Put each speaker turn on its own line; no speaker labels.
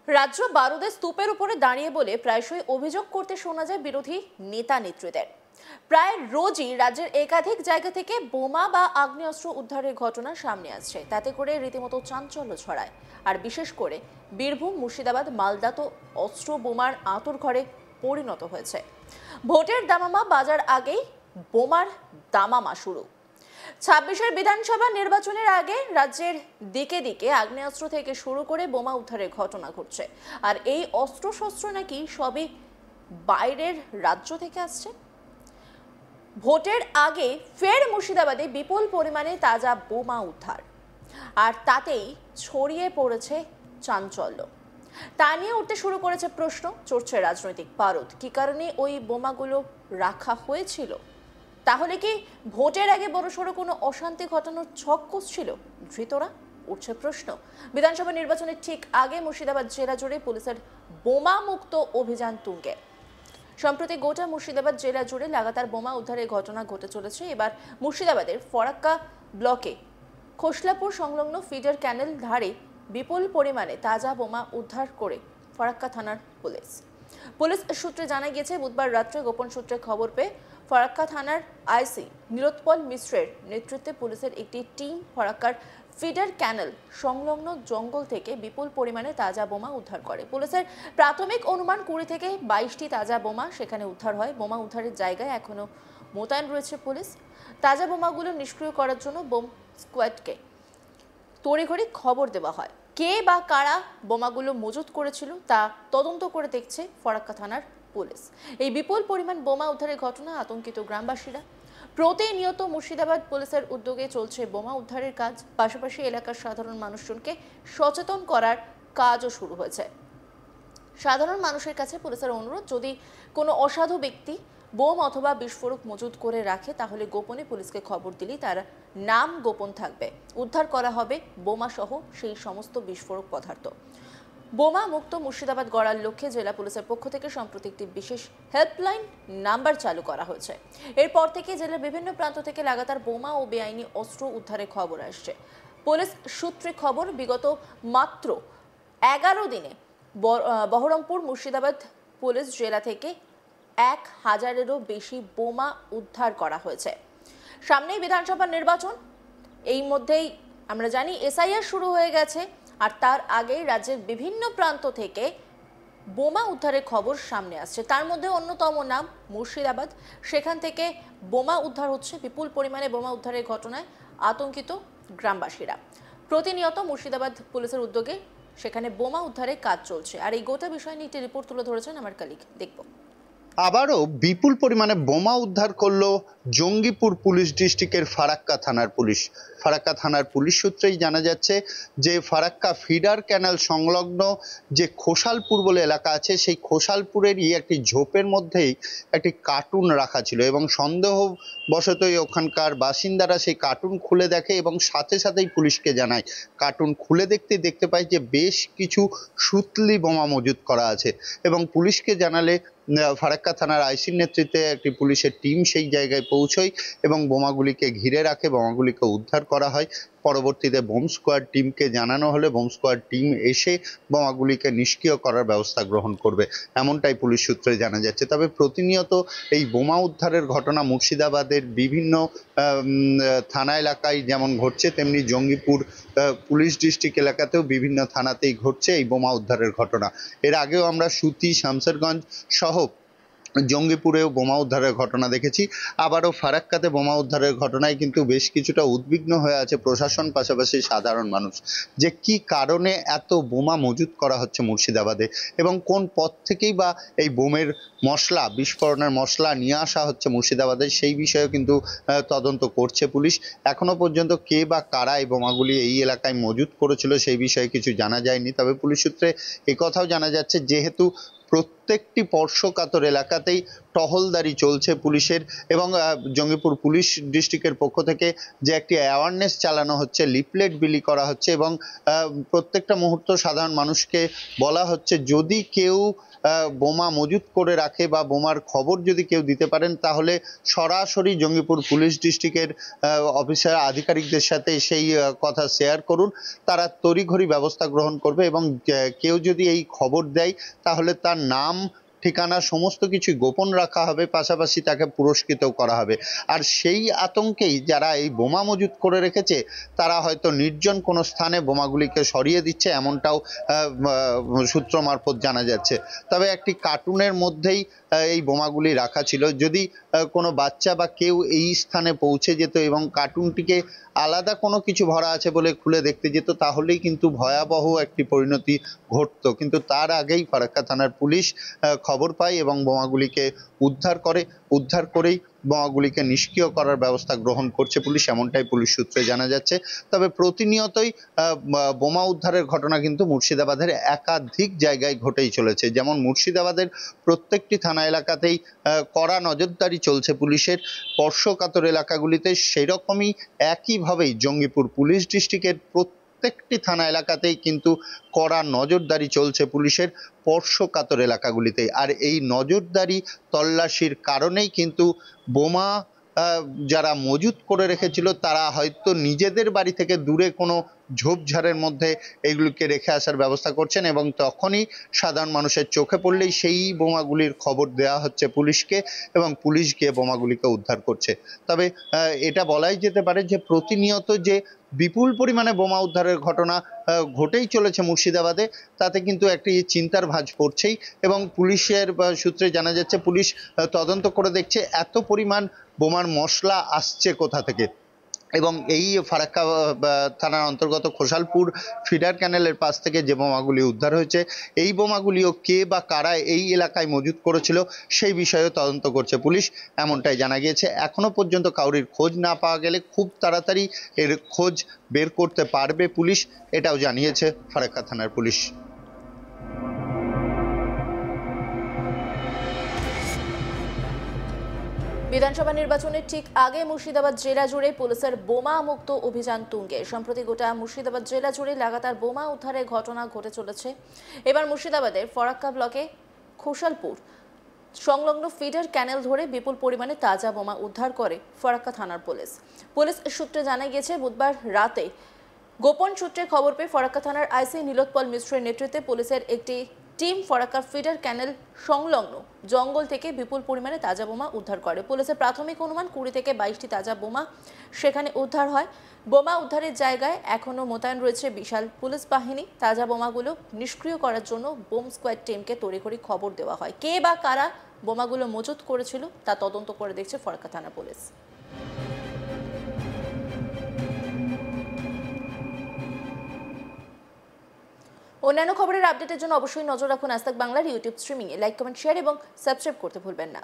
রাজ্য বারুদের স্তূপের উপরে দাঁড়িয়ে বলে প্রায়শই অভিযোগ করতে শোনা যায় বিরোধী নেতা নেত্রীদের। প্রায় রোজই রাজ্যের একাধিক জায়গা থেকে বোমা বা আগ্নেয়াস্ত্র উদ্ধারের ঘটনা সামনে আসছে, তাতে করে রীতিমতো চাঞ্চল্য ছড়ায়। আর বিশেষ করে বীরভূম, মুর্শিদাবাদ, মালদা তো অস্ত্র বোমার আঁতুড়ঘরে পরিণত হয়েছে। ভোটের দামামা বাজার আগেই বোমার দামামা শুরু। 26-এর বিধানসভা নির্বাচনের আগে রাজ্যের দিকে দিকে আগ্নেয়াস্ত্র থেকে শুরু করে বোমা উদ্ধারের ঘটনা ঘটছে। আর এই অস্ত্রশস্ত্র নাকি সবই বাইরের রাজ্য থেকে আসছে। ভোটের আগে ফের মুর্শিদাবাদে বিপুল পরিমাণে তাজা বোমা উদ্ধার, আর তাতেই ছড়িয়ে পড়েছে চাঞ্চল্য। তা নিয়ে উঠতে শুরু করেছে প্রশ্ন, চড়ছে রাজনৈতিক পারদ। কি কারণে ওই বোমাগুলো রাখা হয়েছিল? তাহলে কি ভোটের আগে বড়সড় কোনো অশান্তি ঘটানোর ছক কষছিল ধৃতরা? উঠছে প্রশ্ন। বিধানসভা নির্বাচনের ঠিক আগে মুর্শিদাবাদ জেলা জুড়ে পুলিশের বোমা মুক্ত অভিযান তুঙ্গে। সম্প্রতি গোটা মুর্শিদাবাদ জেলা জুড়ে লাগাতার বোমা উদ্ধারের ঘটনা ঘটে চলেছে। এবার মুর্শিদাবাদের ফরাক্কা ব্লকে খোসলাপুর সংলগ্ন ফিডার ক্যানেল ধারে বিপুল পরিমাণে তাজা বোমা উদ্ধার করে ফরাক্কা থানার পুলিশ সূত্রে জানা গিয়েছে, বুধবার রাত্রে গোপন সূত্রে খবর পেয়ে ফরাক্কা থানার আইসি নীলোৎপল মিশ্রের নেতৃত্বে পুলিশের একটি টিম ফরাক্কার ফিডার ক্যানেল সংলগ্ন জঙ্গল থেকে বিপুল পরিমাণে তাজা বোমা উদ্ধার করে। পুলিশের প্রাথমিক অনুমান 20 থেকে 22টি তাজা বোমা সেখানে উদ্ধার হয়। বোমা উদ্ধারের জায়গায় এখনো মোতায়েন রয়েছে পুলিশ। তাজা বোমাগুলো নিষ্ক্রিয় করার জন্য বোম স্কোয়াডকে তড়িঘড়ি খবর দেওয়া হয়। কে বা কারা বোমাগুলো মজুত করেছিল তা তদন্ত করে দেখছে ফরাক্কা থানার পুলিশ। এই বিপুল পরিমাণ বোমা উদ্ধারের ঘটনা আতঙ্কিত গ্রামবাসীরা। প্রতিনিয়ত মুর্শিদাবাদ পুলিশের উদ্যোগে চলছে বোমা উদ্ধারের কাজ, পাশাপাশি এলাকার সাধারণ মানুষজনকে সচেতন করার কাজও শুরু হয়েছে। সাধারণ মানুষের কাছে পুলিশের অনুরোধ, যদি কোনো অসাধু ব্যক্তি বোম অথবা বিস্ফোরক মজুত করে রাখে তাহলে গোপনে পুলিশকে খবর দিলেই তার নাম গোপন থাকবে। উদ্ধার করা হবে বোমা সহ সেই সমস্ত বিস্ফোরক পদার্থ। বোমা মুক্ত মুর্শিদাবাদ গড়ার লক্ষ্যে জেলা পুলিশের পক্ষ থেকে সম্প্রতি একটি বিশেষ হেল্পলাইন নাম্বার চালু করা হয়েছে। এরপর থেকে জেলার বিভিন্ন প্রান্ত থেকে লাগাতার বোমা ও বেআইনি অস্ত্র উদ্ধারের খবর আসছে। পুলিশ সূত্রে খবর, বিগত মাত্র 11 দিনে বহরমপুর মুর্শিদাবাদ পুলিশ জেলা থেকে 1000-এরও বেশি বোমা উদ্ধার করা হয়েছে। সামনেই বিধানসভা নির্বাচন, এই মধ্যেই আমরা জানি এসআইআর শুরু হয়ে গেছে, আর তার আগেই রাজ্যের বিভিন্ন প্রান্ত থেকে বোমা উদ্ধারের খবর সামনে আসছে। তার মধ্যে অন্যতম নাম মুর্শিদাবাদ। সেখান থেকে বোমা উদ্ধার হচ্ছে। বিপুল পরিমাণে বোমা উদ্ধারের ঘটনায় আতঙ্কিত গ্রামবাসীরা। প্রতিনিয়ত মুর্শিদাবাদ পুলিশের উদ্যোগে সেখানে বোমা উদ্ধারের কাজ চলছে। আর এই গোটা বিষয় নিয়ে একটি রিপোর্ট তুলে ধরেছেন আমার কলিগ। দেখব।
আবারও বিপুল পরিমাণে বোমা উদ্ধার করলো জঙ্গিপুর পুলিশ ডিস্ট্রিক্টের ফারাক্কা থানার পুলিশ। ফারাক্কা থানার পুলিশ সূত্রেই জানা যাচ্ছে যে ফারাক্কা ফিডার ক্যানেল সংলগ্ন যে খোসালপুর বলে এলাকা আছে, সেই খোসালপুরেরই একটি ঝোপের মধ্যেই একটি কার্টুন রাখা ছিল এবং সন্দেহবশতই ওখানকার বাসিন্দারা সেই কার্টুন খুলে দেখে এবং সাথে সাথেই পুলিশকে জানায়। কার্টুন খুলে দেখতে পায় যে বেশ কিছু সুতলি বোমা মজুত করা আছে এবং পুলিশকে জানালে ফারাক্কা থানার আইসির নেতৃত্বে একটি পুলিশের টিম সেই জায়গায় পৌঁছয় এবং বোমাগুলিকে ঘিরে রাখে, বোমাগুলিকে উদ্ধার করা হয়। পরবর্তীতে বোম স্কোয়াড টিমকে জানানো হলে বোম স্কোয়াড টিম এসে বোমাগুলিকে নিষ্ক্রিয় করার ব্যবস্থা গ্রহণ করবে, এমনটাই পুলিশ সূত্রে জানা যাচ্ছে। তবে প্রতিনিয়ত এই বোমা উদ্ধারের ঘটনা মুর্শিদাবাদের বিভিন্ন থানা এলাকায় যেমন ঘটছে, তেমনি জঙ্গিপুর পুলিশ ডিস্ট্রিক্ট এলাকাতেও বিভিন্ন থানাতেই ঘটছে এই বোমা উদ্ধারের ঘটনা। এর আগেও আমরা সুতি, শামসেরগঞ্জ সহ জঙ্গিপুরেও বোমা উদ্ধারের ঘটনা দেখেছি। আবারও ফারাক্কাতে বোমা উদ্ধারের ঘটনায় কিন্তু বেশ কিছুটা উদ্বিগ্ন হয়ে আছে প্রশাসন, পাশাপাশি সাধারণ মানুষ, যে কি কারণে এত বোমা মজুত করা হচ্ছে মুর্শিদাবাদে এবং কোন পথ থেকেই বা এই বোমের মশলা, বিস্ফোরণের মশলা নিয়ে আসা হচ্ছে মুর্শিদাবাদে, সেই বিষয়েও কিন্তু তদন্ত করছে পুলিশ। এখনো পর্যন্ত কে বা কারা এই বোমাগুলি এই এলাকায় মজুত করেছিল সেই বিষয়ে কিছু জানা যায়নি। তবে পুলিশ সূত্রে একথাও জানা যাচ্ছে, যেহেতু প্রত্যেকটি স্পর্শকাতর এলাকাতেই টহলদারি চলছে পুলিশের, এবং জঙ্গিপুর পুলিশ ডিস্ট্রিক্টের পক্ষ থেকে যে একটি অ্যাওয়ারনেস চালানো হচ্ছে, লিফলেট বিলি করা হচ্ছে, এবং প্রত্যেকটা মুহূর্ত সাধারণ মানুষকে বলা হচ্ছে যদি কেউ বোমা মজুত করে রাখে বা বোমার খবর যদি কেউ দিতে পারেন তাহলে সরাসরি জঙ্গিপুর পুলিশ ডিস্ট্রিক্টের অফিসার আধিকারিকদের সাথে সেই কথা শেয়ার করুন। তারা তড়িঘড়ি ব্যবস্থা গ্রহণ করবে, এবং কেউ যদি এই খবর দেয় তাহলে তার নাম, ঠিকানা সমস্ত কিছু গোপন রাখা হবে, পাশাপাশি তাকে পুরস্কৃতও করা হবে। আর সেই আতঙ্কেই যারা এই বোমা মজুত করে রেখেছে তারা হয়তো নির্জন কোনো স্থানে বোমাগুলিকে সরিয়ে দিচ্ছে, এমনটাও সূত্র মারফত জানা যাচ্ছে। তবে একটি কার্টুনের মধ্যেই এই বোমাগুলি রাখা ছিল। যদি কোনো বাচ্চা বা কেউ এই স্থানে পৌঁছে যেত এবং কার্টুনটিকে আলাদা কোনো কিছু ভরা আছে বলে খুলে দেখতে যেত তাহলেই কিন্তু ভয়াবহ একটি পরিণতি ঘটতো। কিন্তু তার আগেই ফারাক্কা থানার পুলিশ খবর পায় এবং বোমাগুলিকে উদ্ধার করেই বোমাগুলিকে নিষ্ক্রিয় করার ব্যবস্থা গ্রহণ করছে পুলিশ, এমনটাই পুলিশ সূত্রে জানা যাচ্ছে। তবে প্রতিনিয়তই বোমা উদ্ধারের ঘটনা কিন্তু মুর্শিদাবাদের একাধিক জায়গায় ঘটেই চলেছে। যেমন মুর্শিদাবাদের প্রত্যেকটি থানা এলাকাতেই কড়া নজরদারি চলছে পুলিশের স্পর্শকাতর এলাকাগুলিতে, সেরকমই একইভাবেই জঙ্গিপুর পুলিশ ডিস্ট্রিক্টের প্রত্যেকটি থানা এলাকাতেই কিন্তু কড়া নজরদারি চলছে পুলিশের স্পর্শকাতর এলাকাগুলিতে। আর এই নজরদারি তল্লাশির কারণেই কিন্তু বোমা যারা মজুত করে রেখেছিল তারা হয়তো নিজেদের বাড়ি থেকে দূরে কোনো ঝোপঝাড়ের মধ্যে এগুলিকে রেখে আসার ব্যবস্থা করছেন, এবং তখনই সাধারণ মানুষের চোখে পড়লেই সেই বোমাগুলির খবর দেওয়া হচ্ছে পুলিশকে, এবং পুলিশ গিয়ে বোমাগুলিকে উদ্ধার করছে। তবে এটা বলাই যেতে পারে যে প্রতিনিয়ত যে বিপুল পরিমাণে বোমা উদ্ধারের ঘটনা ঘটেই চলেছে মুর্শিদাবাদে, তাতে কিন্তু একটি চিন্তার ভাঁজ পড়ছেই। এবং পুলিশের সূত্রে জানা যাচ্ছে পুলিশ তদন্ত করে দেখছে এত পরিমাণ বোমার মশলা আসছে কোথা থেকে। এবং এই ফারাক্কা থানার অন্তর্গত খোসালপুর ফিডার ক্যানেলের পাশ থেকে যে বোমাগুলি উদ্ধার হয়েছে, এই বোমাগুলিও কে বা কারা এই এলাকায় মজুত করেছিল সেই বিষয়েও তদন্ত করছে পুলিশ, এমনটাই জানা গিয়েছে। এখনও পর্যন্ত কাউরির খোঁজ না পাওয়া গেলে খুব তাড়াতাড়ি এর খোঁজ বের করতে পারবে পুলিশ, এটাও জানিয়েছে ফারাক্কা থানার পুলিশ।
বিধানসভা নির্বাচনের ঠিক আগে মুর্শিদাবাদ জেলা জুড়ে পুলিশের বোমা মুক্ত অভিযান তুঙ্গে। সম্প্রতি গোটা মুর্শিদাবাদ জেলা জুড়ে লাগাতার বোমা উদ্ধারের ঘটনা ঘটে চলেছে। এবার মুর্শিদাবাদের ফরাক্কা ব্লকে খোসালপুর সংলগ্ন ফিডার ক্যানেল ধরে বিপুল পরিমাণে তাজা বোমা উদ্ধার করে ফরাক্কা থানার পুলিশ। পুলিশ সূত্রে জানা গেছে বুধবার রাতে গোপন সূত্রে খবর পেয়ে ফরাক্কা থানার আইসি নীলোৎপল মিশ্রের নেতৃত্বে পুলিশের একটি টিম ফরাক্কা ফিডার ক্যানেল সংলগ্ন জঙ্গল থেকে বিপুল পরিমাণে তাজা বোমা উদ্ধার করে। পুলিশের প্রাথমিক অনুমান 20 থেকে 22টি তাজা বোমা সেখানে উদ্ধার হয়। বোমা উদ্ধারের জায়গায় এখনও মোতায়েন রয়েছে বিশাল পুলিশ বাহিনী। তাজা বোমাগুলো নিষ্ক্রিয় করার জন্য বোম স্কোয়াড টিমকে তড়িঘড়ি খবর দেওয়া হয়। কে বা কারা বোমাগুলো মজুত করেছিল তা তদন্ত করে দেখছে ফরাক্কা থানা পুলিশ। অন্যান্য খবরের আপডেটের জন্য অবশ্যই নজর রাখুন আজ তাক বাংলার ইউটিউব স্ট্রিমিংয়ে। লাইক, কমেন্ট, শেয়ার এবং সাবস্ক্রাইব করতে ভুলবেন না।